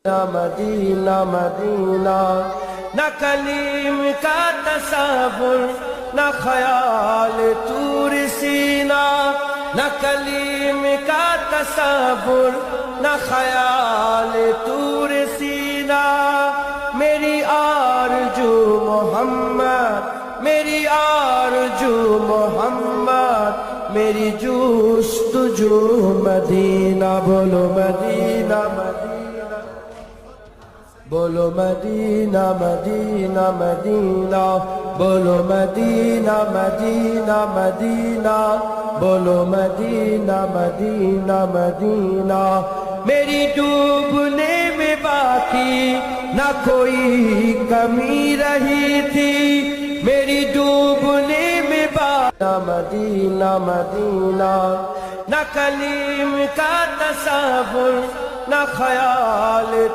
مدینہ مدینہ، نہ کلیم کا تصور، نہ خیال طور سینا، نہ کلیم کا تصور، نہ خیال طور سینا۔ میری آرزو محمد، میری آرزو محمد، میری جستجو مدینہ۔ بولو مدینہ مدینہ، بولو مدینہ مدینہ مدینہ، بولو مدینہ مدینہ مدینہ، بولو مدینہ مدینہ مدینہ۔ میری ڈوبنے میں باقی نہ کوئی کمی رہی تھی، میری ڈوبنے میں باقی مدینہ مدینہ، نہ کلیم کا تصور، نہ خیال